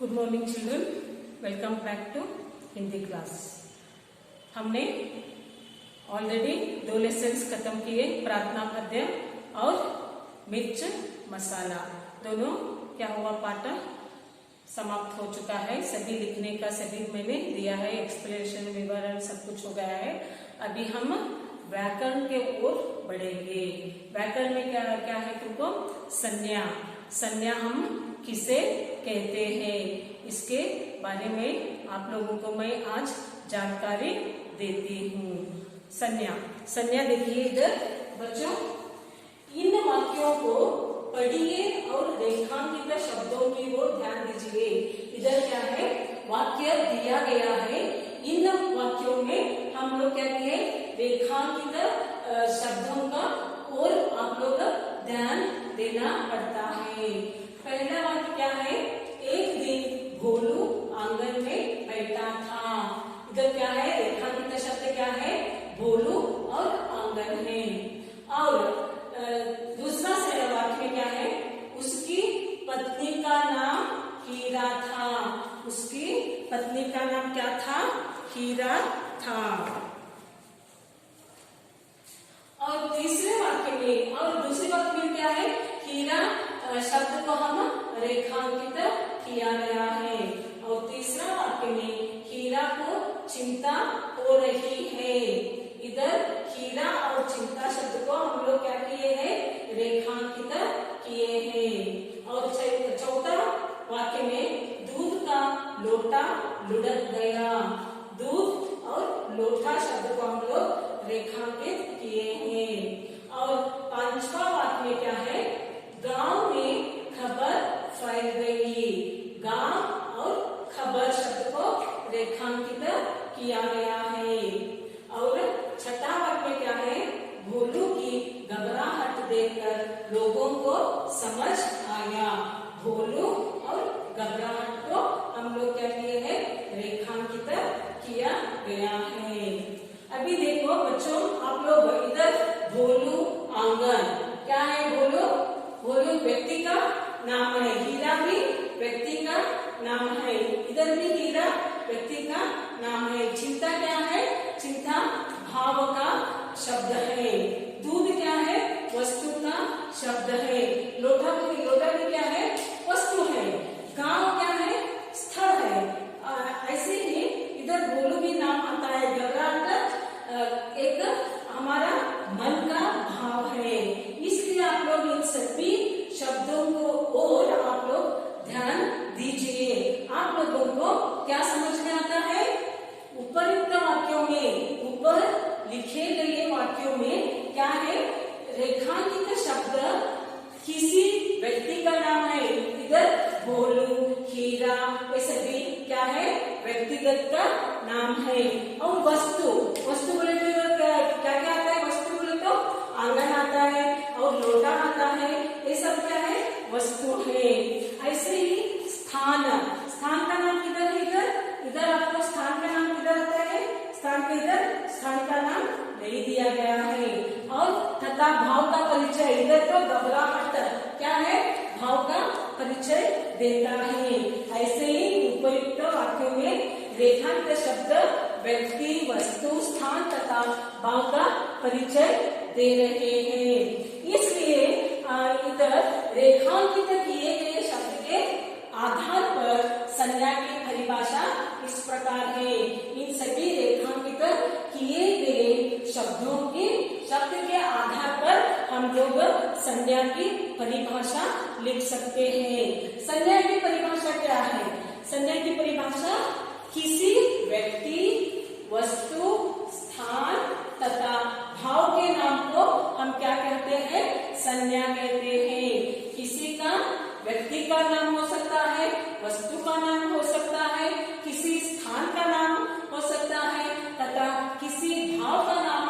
Good morning children, welcome back to Hindi class. हमने already 2 lessons खत्म किए, प्रार्थना पद्य और मिर्च मसाला। दोनों क्या हुआ, पाठ समाप्त हो चुका है। सभी लिखने का सभी मैंने दिया है, एक्सप्लेनेशन विवरण सब कुछ हो गया है। अभी हम व्याकरण के ओर बढ़ेंगे। व्याकरण में क्या क्या है तुमको? संज्ञा। संज्ञा हम किसे कहते हैं, इसके बारे में आप लोगों को मैं आज जानकारी देती हूँ। संज्ञा। संज्ञा देखिए इधर बच्चों, इन वाक्यों को पढ़िए और रेखांकित शब्दों की ओर ध्यान दीजिए। इधर क्या है, वाक्य दिया गया है। इन वाक्यों में हम लोग क्या किए, रेखांकित शब्दों का और आप लोग ध्यान देना पड़ता है। पहला वाक्य क्या है, एक दिन भोलू आंगन में बैठा था। इधर क्या है, रेखांकित शब्द क्या है, भोलू और आंगन है। और दूसरा वाक्य में क्या है, उसकी पत्नी का नाम हीरा था। उसकी पत्नी का नाम क्या था, हीरा था। और तीसरे वाक्य में और दूसरे वाक्य में क्या है, हीरा शब्द को हम रेखांकित किया गया है। और तीसरा वाक्य में हीरा को चिंता हो रही है। इधर हीरा और चिंता शब्द को हम लोग क्या किए हैं, रेखांकित किए हैं। और चौथा वाक्य में दूध का लोटा लुढ़क गया। दूध और लोटा शब्द को हम लोग रेखांकित किए हैं। और पांचवा वाक्य में क्या है, गांव में खबर फैल गई। गांव और खबर शब्द को रेखांकित किया गया है। और छठा वाक्य क्या है, भोलू की घबराहट देखकर लोगों को समझ आया। भोलू और घबराहट को हम लोग क्या किए हैं, रेखांकित किया गया है। अभी देखो बच्चों, आप लोग इधर भोलू आंगन, क्या है भोलू? भोलू व्यक्ति का नाम है, हीरा भी व्यक्ति का नाम है। इधर भी हीरा व्यक्ति का नाम है। चिंता क्या है, चिंता भाव का शब्द है। दूध क्या है, वस्तु का शब्द है। लोटा भी क्या है, वस्तु है। गांव क्या है, स्थल है। ऐसे ही इधर भोलू भी नाम आता है। घबराहट एक हमारा मन का भाव है। इसलिए आप लोग इन सभी शब्दों को और आप लोग ध्यान दीजिए। आप लोगों को क्या समझ में आता है, उपयुक्त वाक्यों में, ऊपर लिखे गए वाक्यों में क्या है, रेखांकित शब्द किसी व्यक्ति का नाम है। इधर भोलू, हीरा, ये सभी क्या है, व्यक्तिगत का नाम है। और वस्तु बोले तो क्या क्या आता है, वस्तु बोले तो आंगन आता है और लोटा आता है, ये सब क्या है, वस्तु है। ऐसे ही स्थान का नाम किधर है, इधर आपको स्थान का नाम किधर आता है, स्थान का नाम नहीं दिया गया है। और तथा भाव का परिचय, इधर तो घबराहट क्या है, भाव का परिचय देता है। ऐसे ही उपयुक्त वाक्यों में रेखांकित शब्द व्यक्ति, वस्तु, स्थान तथा भाव का परिचय दे रहे हैं। इसलिए इधर रेखांकित किए गए शब्द के आधार पर संज्ञा की परिभाषा इस प्रकार है। इन सभी रेखांकित किए गए शब्द के आधार पर हम लोग संज्ञा की परिभाषा लिख सकते हैं। संज्ञा की परिभाषा क्या है? संज्ञा की परिभाषा किसी व्यक्ति, वस्तु, स्थान तथा भाव के नाम को हम क्या कहते हैं, संज्ञा कहते हैं। किसी का व्यक्ति का नाम हो सकता है, वस्तु का नाम हो सकता है, किसी स्थान का नाम हो सकता है तथा किसी भाव का नाम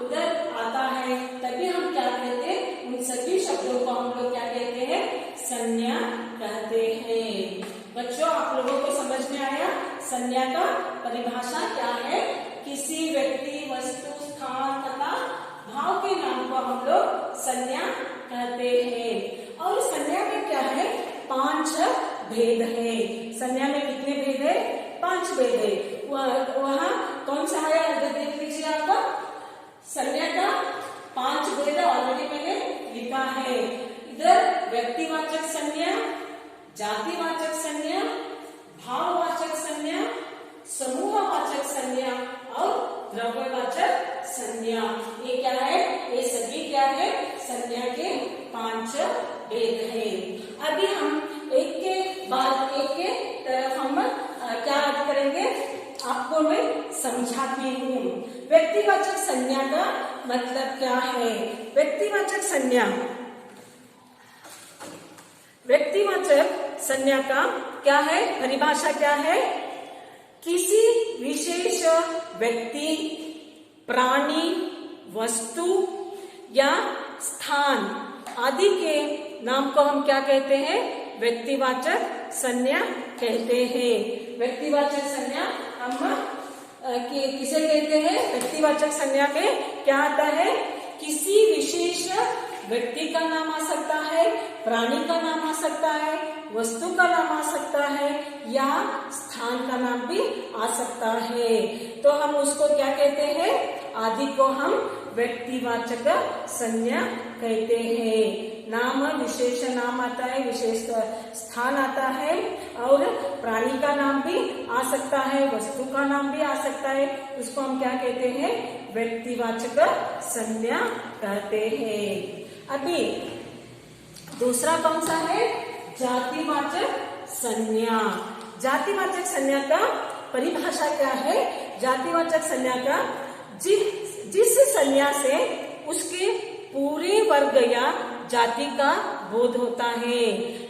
उधर आता है, तभी हम क्या कहते हैं, उन सभी शब्दों को हम लोग क्या कहते हैं, संज्ञा कहते हैं। बच्चों, आप लोगों को समझ में आया संज्ञा का परिभाषा क्या है? किसी व्यक्ति, वस्तु, स्थान तथा भाव के नाम को हम लोग संज्ञा कहते हैं। और संज्ञा में क्या है, 5 भेद है। संज्ञा में कितने भेद है? 5 भेद है। वहाँ कौन सा है देख लीजिए आपका। संज्ञा का 5 भेद ऑलरेडी मैंने लिखा है। इधर व्यक्तिवाचक संज्ञा, जातिवाचक संज्ञा, भाववाचक संज्ञा, समूहवाचक संज्ञा और द्रव्यवाचक संज्ञा। ये क्या है? ये सभी क्या है? संज्ञा के 5 भेद है। अभी हम एक के बाद एक के तरफ हम क्या करेंगे आपको मैं समझाती हूँ। व्यक्तिवाचक संज्ञा का मतलब क्या है? व्यक्तिवाचक संज्ञा, व्यक्तिवाचक संज्ञा का क्या है? परिभाषा क्या है? किसी विशेष व्यक्ति, प्राणी, वस्तु या स्थान आदि के नाम को हम क्या कहते हैं? व्यक्तिवाचक संज्ञा कहते हैं। व्यक्तिवाचक संज्ञा हम किसे कहते हैं? व्यक्तिवाचक संज्ञा में क्या आता है? किसी विशेष व्यक्ति का नाम आ सकता है, प्राणी का नाम आ सकता है, वस्तु का नाम आ सकता है या स्थान का नाम भी आ सकता है। तो हम उसको क्या कहते हैं? आदि को हम व्यक्तिवाचक संज्ञा कहते हैं। नाम विशेष नाम आता है, विशेष स्थान आता है और प्राणी का नाम भी आ सकता है, वस्तु का नाम भी आ सकता है। उसको हम क्या कहते हैं? व्यक्तिवाचक संज्ञा कहते हैं। अभी दूसरा कौन सा है? जातिवाचक संज्ञा। जातिवाचक संज्ञा का परिभाषा क्या है? जातिवाचक संज्ञा का जिस संज्ञा से उसके पूरे वर्ग या जाति का बोध होता है।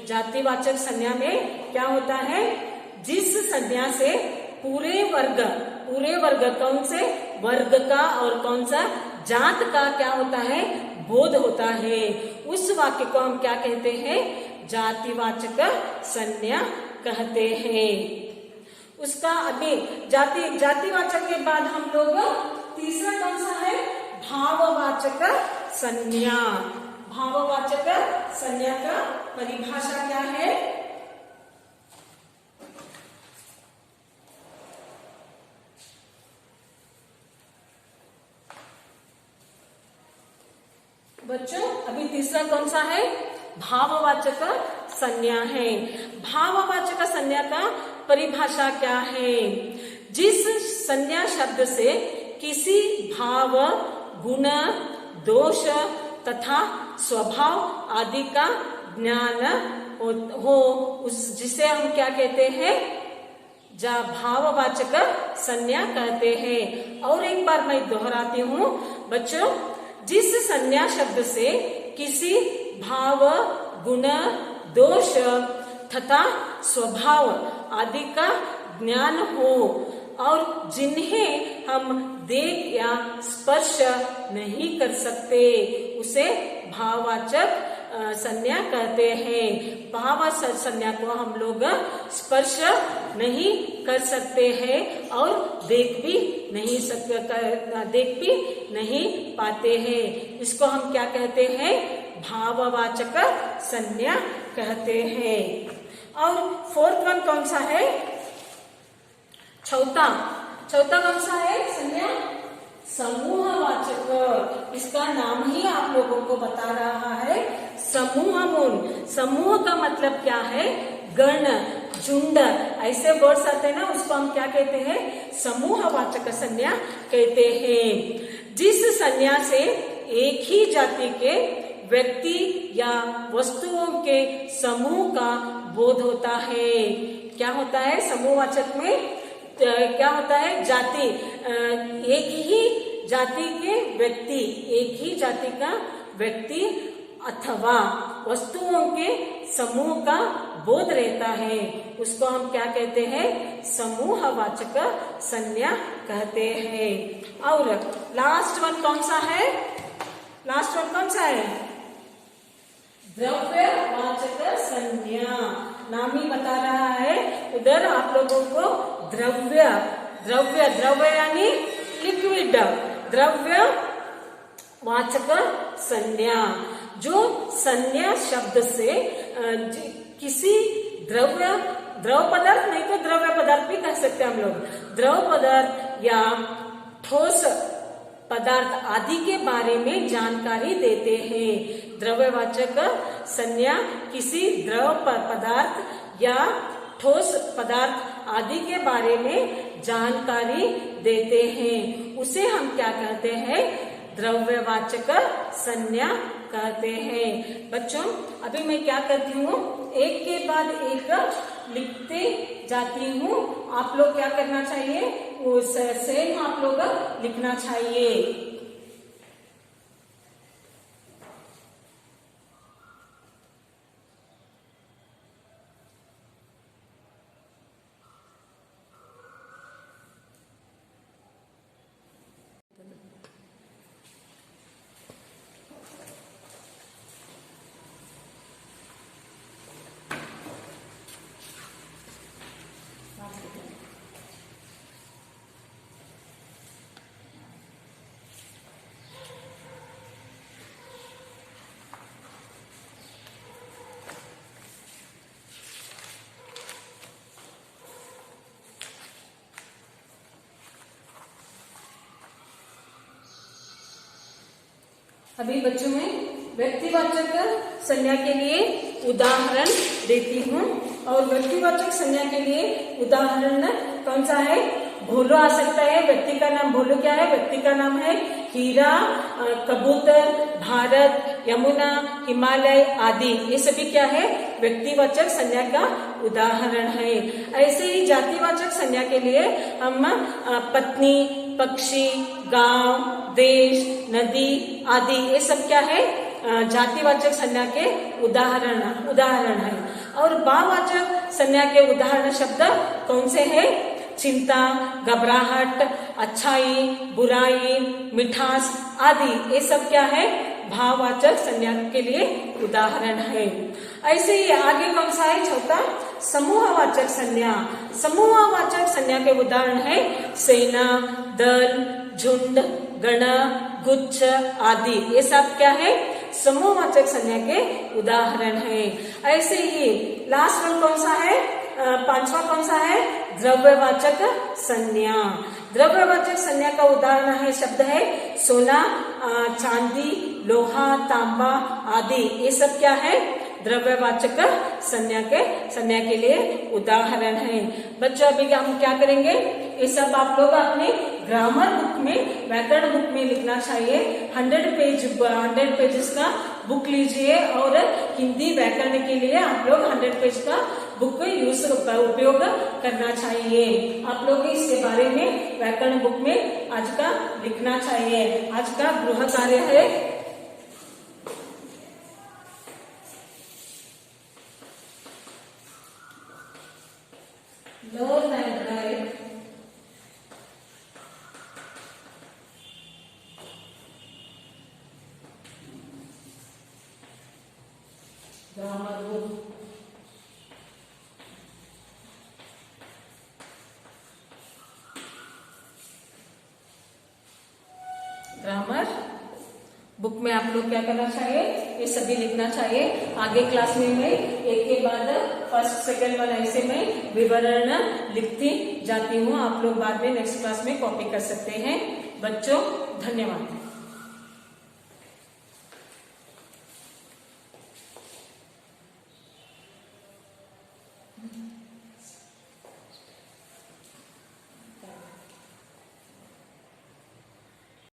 जातिवाचक संज्ञा में क्या होता है? जिस संज्ञा से पूरे वर्ग कौन से वर्ग का और कौन सा जात का क्या होता है? बोध होता है। उस वाक्य को हम क्या कहते हैं? जातिवाचक संज्ञा कहते हैं। उसका अभी जातिवाचक के बाद हम लोग तीसरा कौन सा है? भाववाचक संज्ञा। भाववाचक संज्ञा का परिभाषा क्या है? बच्चों अभी तीसरा कौन सा है? भाववाचक संज्ञा है। भाववाचक संज्ञा का परिभाषा क्या है? जिस संज्ञा शब्द से किसी भाव, गुण, दोष तथा स्वभाव आदि का ज्ञान हो उस जिसे हम क्या कहते हैं? भाववाचक संज्ञा कहते हैं। और एक बार मैं दोहराती हूँ बच्चों, जिस संज्ञा शब्द से किसी भाव, गुण, दोष तथा स्वभाव आदि का ज्ञान हो और जिन्हें हम देख या स्पर्श नहीं कर सकते उसे भाववाचक संज्ञा कहते हैं। भाववाचक संज्ञा को हम लोग स्पर्श नहीं कर सकते हैं और देख भी नहीं पाते हैं। इसको हम क्या कहते हैं? भाववाचक संज्ञा कहते हैं। और फोर्थ वन कौन सा है? चौथा कौन सा है संज्ञा? समूहवाचक। इसका नाम ही आप लोगों को बता रहा है समूह। समूह का मतलब क्या है? गण, झुंड, ऐसे वर्ड्स आते हैं ना, उसको हम क्या कहते हैं? समूहवाचक संज्ञा कहते हैं। जिस संज्ञा से एक ही जाति के व्यक्ति या वस्तुओं के समूह का बोध होता है। क्या होता है समूहवाचक में? क्या होता है? जाति, एक ही जाति के व्यक्ति, एक ही जाति का व्यक्ति अथवा वस्तुओं के समूह का बोध रहता है, उसको हम क्या कहते हैं? समूहवाचक संज्ञा कहते हैं। और लास्ट वन कौन सा है? लास्ट वन कौन सा है? द्रव्यवाचक संज्ञा। नाम ही बता रहा है, उधर आप लोगों को द्रव्य यानी लिक्विड, द्रव्य वाचक संज्ञा। जो संज्ञा शब्द से किसी द्रव पदार्थ नहीं तो द्रव्य पदार्थ भी कह सकते हैं हम लोग। द्रव पदार्थ या ठोस पदार्थ आदि के बारे में जानकारी देते हैं। द्रव्यवाचक संज्ञा किसी द्रव पदार्थ या ठोस पदार्थ आदि के बारे में जानकारी देते हैं, उसे हम क्या कहते हैं? द्रव्यवाचक संज्ञा कहते हैं। बच्चों अभी मैं क्या करती हूँ, एक के बाद एक लिखते जाती हूँ। आप लोग क्या करना चाहिए, उस सेम आप लोग लिखना चाहिए। अभी बच्चों में व्यक्तिवाचक संज्ञा के लिए उदाहरण देती हूँ, और व्यक्तिवाचक संज्ञा के लिए उदाहरण कौन सा है? भोलो आ सकता है। व्यक्ति का नाम भोलो क्या है? व्यक्ति का नाम है हीरा, कबूतर, भारत, यमुना, हिमालय आदि। ये सभी क्या है? व्यक्तिवाचक संज्ञा का उदाहरण है। ऐसे ही जातिवाचक संज्ञा के लिए हम पत्नी, पक्षी, गांव, देश, नदी आदि, ये सब क्या है? जातिवाचक संज्ञा के उदाहरण है। और भाववाचक संज्ञा के उदाहरण शब्द कौन से हैं? चिंता, घबराहट, अच्छाई, बुराई, मिठास आदि, ये सब क्या है? भाववाचक संज्ञा के लिए उदाहरण है। ऐसे ही आगे कौन सा है? चौथा, समूहवाचक संज्ञा। समूहवाचक संज्ञा के उदाहरण है सेना, दल, झुंड, गण, गुच्छ आदि। ये सब क्या है? समूहवाचक संज्ञा के उदाहरण है। ऐसे ही लास्ट वन कौन सा है? पांचवा कौन सा है? द्रव्यवाचक संज्ञा। द्रव्यवाचक संज्ञा का उदाहरण है शब्द है सोना, चांदी, लोहा, तांबा आदि। ये सब क्या है? द्रव्यवाचक संज्ञा के लिए उदाहरण है। बच्चों अभी हम क्या करेंगे, ये सब आप लोग अपने ग्रामर बुक में, व्याकरण बुक में लिखना चाहिए। 100 पेजेस का बुक लीजिए और हिंदी व्याकरण के लिए आप लोग 100 पेज का बुक उपयोग करना चाहिए। आप लोग इसके बारे में व्याकरण बुक में आज का लिखना चाहिए। आज का गृह कार्य है learn and right grammar book. Grammar book में आप लोग क्या करना चाहिए, ये सभी लिखना चाहिए। आगे क्लास में मैं एक के बाद फर्स्ट सेकंड वन ऐसे में विवरण लिखती जाती हूँ। आप लोग बाद में नेक्स्ट क्लास में कॉपी कर सकते हैं। बच्चों धन्यवाद।